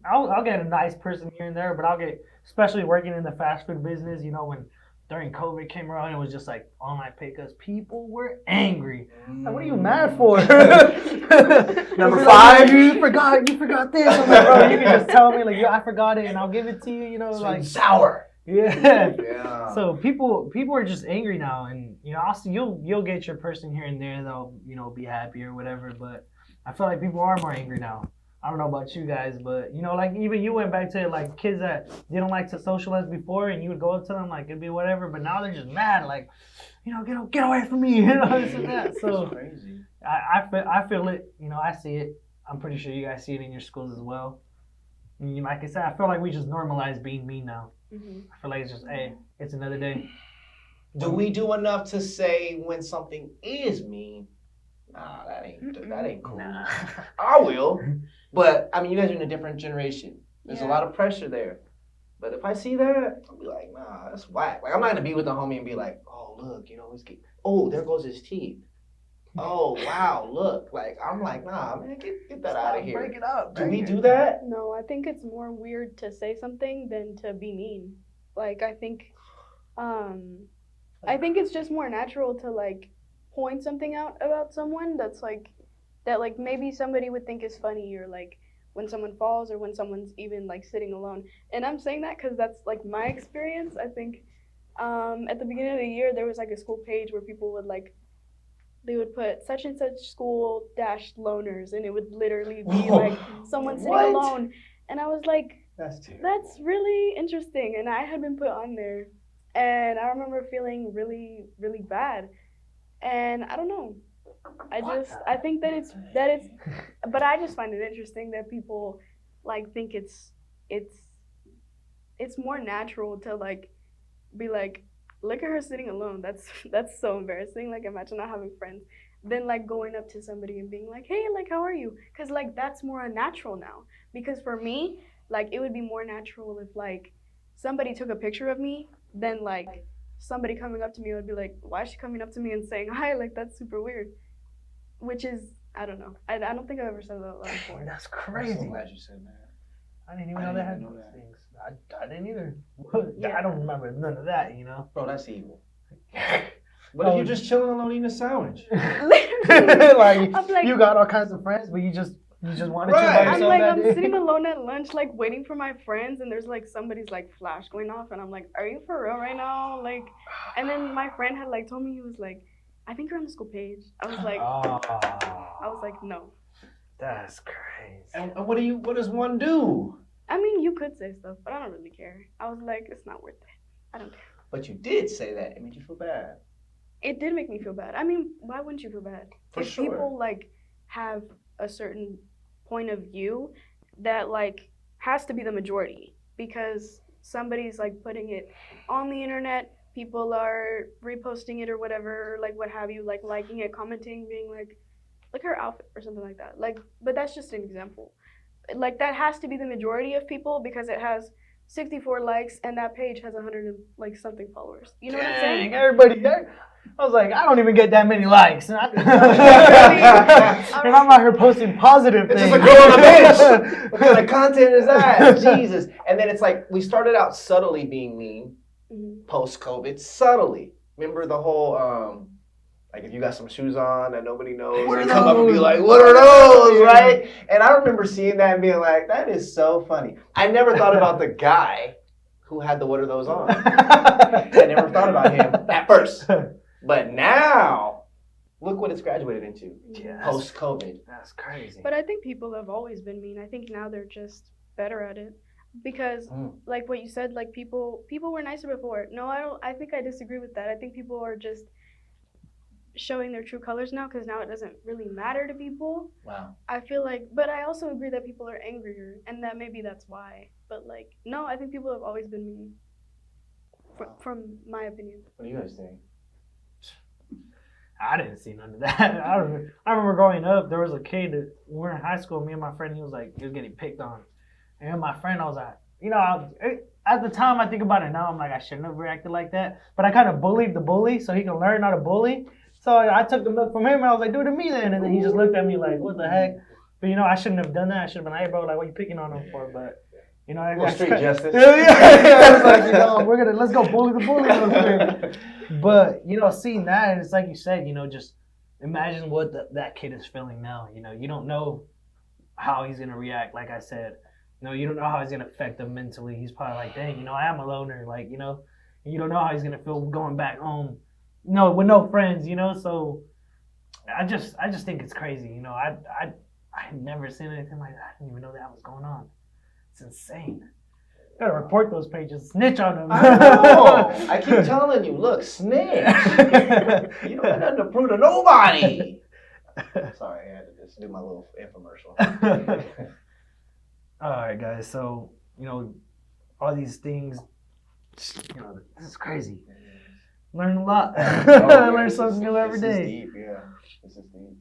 I'll get a nice person here and there, but I'll get, especially working in the fast food business, you know, when during COVID came around, it was just like online pickups. People were angry. Like, what are you mad for? Number 5. You forgot this. I'm like, bro, you can just tell me, like, yo, I forgot it, and I'll give it to you. You know, Sweet like and sour. Yeah. Yeah. So people are just angry now, and also you'll get your person here and there that'll be happy or whatever. But I feel like people are more angry now. I don't know about you guys, but like even you went back to like kids that didn't like to socialize before, and you would go up to them like it'd be whatever. But now they're just mad, like get away from me, this and that. So Crazy. I feel it. I see it. I'm pretty sure you guys see it in your schools as well. And like I said, I feel like we just normalize being mean now. I feel like it's just, hey, it's another day. Do we do enough to say when something is mean? Nah, that ain't cool. Nah. I will, but I mean, you guys are in a different generation. There's a lot of pressure there. But if I see that, I'll be like, nah, that's whack. Like I'm not gonna be with a homie and be like, oh look, oh there goes his teeth. Oh wow, look. Like I'm like, nah, man, get that out of here. Break it up. Do we do that? No, I think it's more weird to say something than to be mean. Like I think it's just more natural to like point something out about someone that maybe somebody would think is funny, or like when someone falls or when someone's even like sitting alone. And I'm saying that because that's like my experience. I think at the beginning of the year there was like a school page where people would they would put such and such school - loners, and it would literally be like someone sitting alone. And I was like, That's terrible. that's really interesting. And I had been put on there, and I remember feeling really, really bad. And I don't know. I think that it's, but I just find it interesting that people like think it's more natural to like be like, look at her sitting alone. That's so embarrassing. Like imagine not having friends. Then like going up to somebody and being like, hey, like how are you? Because like that's more unnatural now. Because for me, like it would be more natural if like somebody took a picture of me, then like somebody coming up to me would be like, why is she coming up to me and saying hi? Like that's super weird. Which is, I don't know. I don't think I've ever said that out loud before. That's I'm crazy. so glad you said that. I didn't even know they had know those that. things. I didn't either. Yeah. I don't remember none of that, Bro, that's evil. What if you're just chilling alone eating a sandwich? like, I'm like, you got all kinds of friends, but you just wanted Right. to by I'm yourself like, that I'm day. sitting alone at lunch, like waiting for my friends, and there's like somebody's like flash going off, and I'm like, are you for real right now? Like, and then my friend had like told me, he was like, I think you're on the school page. I was like, no. That's crazy. And what does one do? I mean, you could say stuff, but I don't really care. I was like, it's not worth it. I don't care. But you did say that. It made you feel bad. It did make me feel bad. I mean, why wouldn't you feel bad? For if sure. people like have a certain point of view that like has to be the majority, because somebody's like putting it on the internet, people are reposting it or whatever, or like what have you, like liking it, commenting, being like, look at her outfit or something like that. Like, but that's just an example. Like that has to be the majority of people because it has 64 likes and that page has 100 and like something followers. You know what I'm saying? Dang, everybody there. I was like, I don't even get that many likes. And, and I'm out here posting positive It's things. just a girl on a bench. What kind of content is that? Jesus. And then it's like, we started out subtly being mean, post-COVID, subtly. Remember the whole, like if you got some shoes on that nobody knows, What they are come up and be those? like, what are those, right? And I remember seeing that and being like, that is so funny. I never thought about the guy who had the what are those on. I never thought about him at first. But now, look what it's graduated into, post-COVID. That's crazy. But I think people have always been mean. I think now they're just better at it. Because, like what you said, like people were nicer before. No, I think I disagree with that. I think people are just showing their true colors now because now it doesn't really matter to people. Wow. I feel like, but I also agree that people are angrier, and that maybe that's why. But like, no, I think people have always been mean. From my opinion. What do you guys think? I didn't see none of that. I remember growing up, there was a kid that we were in high school, me and my friend, he was getting picked on. And my friend, I was like, at the time, I think about it now, I'm like, I shouldn't have reacted like that. But I kind of bullied the bully so he can learn not to bully. So I took the milk from him and I was like, do it to me then. And then he just looked at me like, what the heck? But I shouldn't have done that. I should have been, hey bro, like, what are you picking on him for? But Street justice. I was like, let's go bully the bully real quick. But seeing that, it's like you said, just imagine what that kid is feeling now. You don't know how he's gonna react. Like I said, You know, you don't know how it's gonna affect him mentally. He's probably like, dang, you know, I am a loner. Like, you know, you don't know how he's gonna feel going back home, no, with no friends. You know, so I just think it's crazy. You know, I never seen anything like that. I didn't even know that was going on. It's insane. Gotta report those pages, snitch on them. I know. I keep telling you, look, snitch. You don't have nothing to prove to nobody. Sorry, I had to just do my little infomercial. All right, guys. So you know, all these things. You know, this is crazy. Learn a lot. Learn something new every day. This is deep, yeah. This is deep.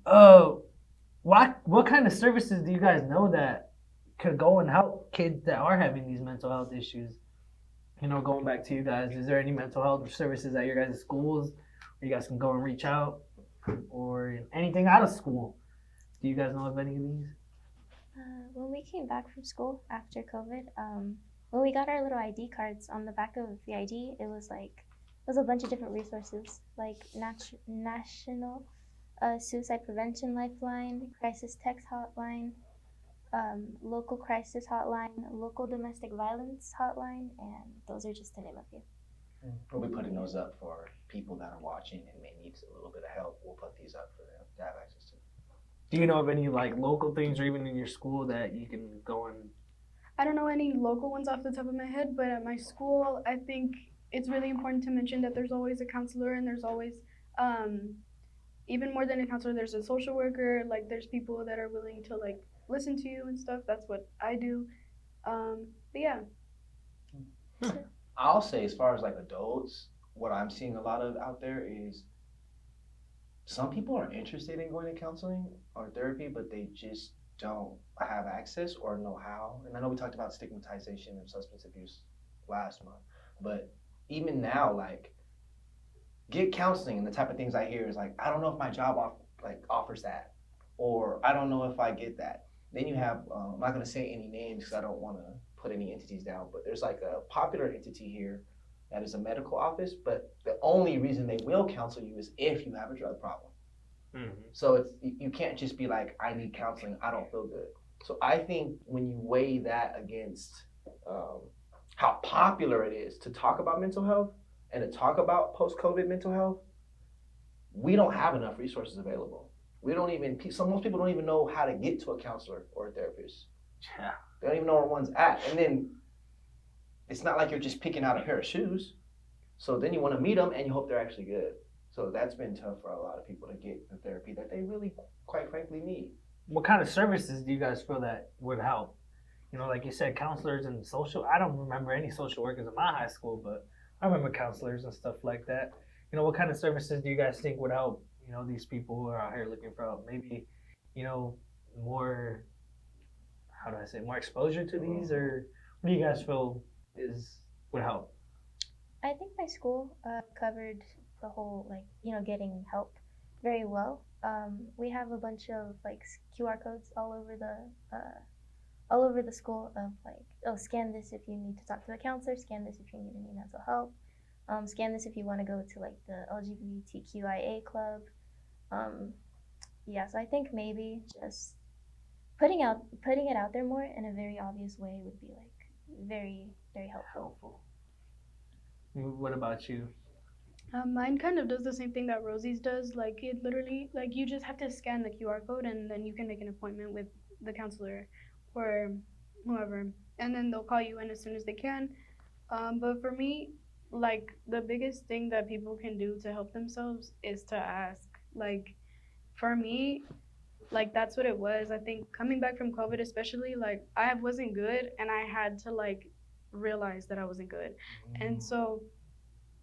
What kind of services do you guys know that could go and help kids that are having these mental health issues? You know, going back to you guys, is there any mental health services at your guys' schools where you guys can go and reach out, or anything out of school? Do you guys know of any of these? When we came back from school after COVID, when we got our little ID cards, on the back of the ID, it was a bunch of different resources, like National Suicide Prevention Lifeline, Crisis Text Hotline, local crisis hotline, local domestic violence hotline, and those are just to name a few. We'll be putting those up for people that are watching and may need a little bit of help. We'll put these up for them to have access to. Do you know of any like local things, or even in your school, that you can go and? I don't know any local ones off the top of my head, but at my school, I think it's really important to mention that there's always a counselor, and there's always, even more than a counselor, there's a social worker. Like, there's people that are willing to like listen to you and stuff. That's what I do. But yeah. I'll say, as far as like adults, what I'm seeing a lot of out there is some people are interested in going to counseling or therapy, but they just don't have access or know how. And I know we talked about stigmatization of substance abuse last month, but even now, like, get counseling, and the type of things I hear is like, I don't know if my job offers that, or I don't know if I get that. Then you have, I'm not gonna say any names because I don't want to put any entities down, but there's like a popular entity here that is a medical office, but the only reason they will counsel you is if you have a drug problem. Mm-hmm. So you can't just be like, I need counseling, I don't feel good. So I think when you weigh that against how popular it is to talk about mental health and to talk about post-COVID mental health, we don't have enough resources available. Most people don't even know how to get to a counselor or a therapist. Yeah. They don't even know where one's at. And then it's not like you're just picking out a pair of shoes. So then you want to meet them and you hope they're actually good. So that's been tough for a lot of people to get the therapy that they really, quite frankly, need. What kind of services do you guys feel that would help? You know, like you said, counselors and social. I don't remember any social workers in my high school, but I remember counselors and stuff like that. You know, what kind of services do you guys think would help, you know, these people who are out here looking for help? Maybe, you know, more, how do I say, more exposure to these, or what do you guys feel would help? I think my school covered the whole, like, you know, getting help very well. We have a bunch of like QR codes all over the school of like, oh, scan this if you need to talk to a counselor, scan this if you need any mental help, scan this if you want to go to like the LGBTQIA club. Yeah, so I think maybe just putting it out there more in a very obvious way would be like very, very helpful. What about you? Mine kind of does the same thing that Rosie's does. Like, it literally, like, you just have to scan the QR code and then you can make an appointment with the counselor or whoever, and then they'll call you in as soon as they can. But for me, like, the biggest thing that people can do to help themselves is to ask. Like, for me, like, that's what it was. I think coming back from COVID especially, like, I wasn't good and I had to like realize that I wasn't good. And so,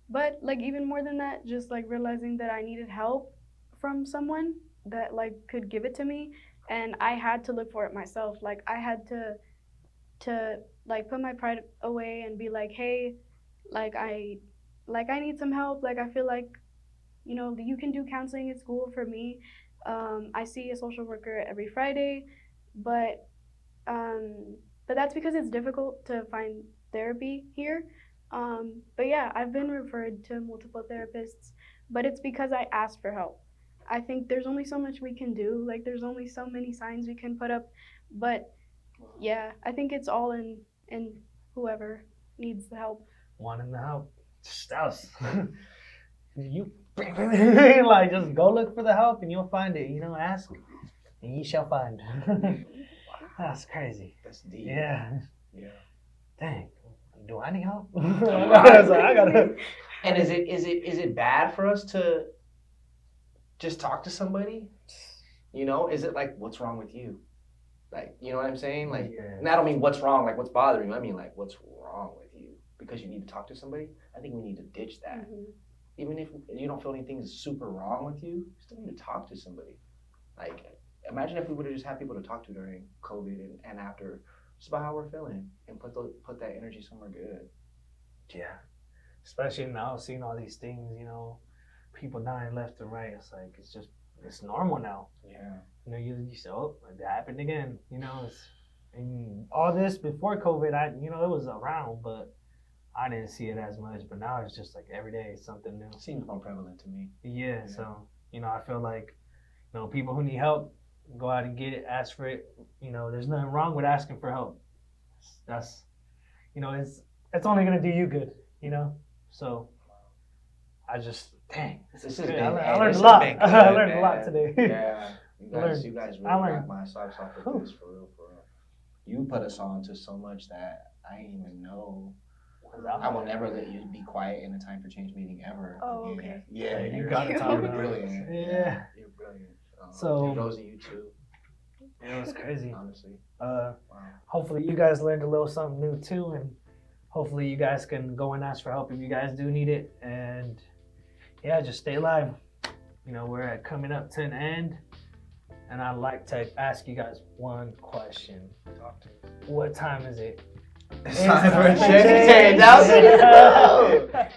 but like even more than that, just like realizing that I needed help from someone that like could give it to me, and I had to look for it myself. Like, I had to like put my pride away and be like, hey, like I need some help. Like, I feel like, you know, you can do counseling at school for me. I see a social worker every Friday, but that's because it's difficult to find therapy here. But yeah, I've been referred to multiple therapists, but it's because I asked for help. I think there's only so much we can do. Like, there's only so many signs we can put up, but yeah, I think it's all in whoever needs the help. Wanting to help, just us. You like just go look for the help and you'll find it. Ask and ye shall find. That's crazy. That's deep. Yeah. Yeah. Dang. Do I need help? I gotta. And is it bad for us to just talk to somebody? Is it like, what's wrong with you? Like, you know what I'm saying? Like, Yeah. and I don't mean what's wrong, like what's bothering you. I mean like, what's wrong with you? Because you need to talk to somebody. I think we need to ditch that. Mhm. Even if you don't feel anything is super wrong with you, you still need to talk to somebody. Like, imagine if we would have just had people to talk to during COVID and after, just about how we're feeling, and put that energy somewhere good. Yeah. Especially now, seeing all these things, people dying left and right. It's like it's normal now. Yeah. You say, oh, it happened again. And all this before COVID, it was around, but I didn't see it as much. But now it's just like every day something new. Seems more prevalent to me. Yeah. So I feel like people who need help, go out and get it, ask for it. There's nothing wrong with asking for help. That's it's only gonna do you good. So I just This is good. big. I learned a lot. I learned a lot today. Yeah, you guys I really learned. knocked my socks off with this, for real. You put us on to so much that I didn't even know. I will never let you be quiet in a Time for Change meeting ever. Oh, again. okay. Yeah, You you're, gotta talk you're about it. brilliant. Yeah. You're brilliant. So- Rosie, you too. It was crazy. Honestly. Wow. Wow. Hopefully you guys learned a little something new too, and hopefully you guys can go and ask for help if you guys do need it. And yeah, just stay alive. We're coming up to an end, and I'd like to ask you guys one question. Talk to us. What time is it? It's time for a change. change. That was it.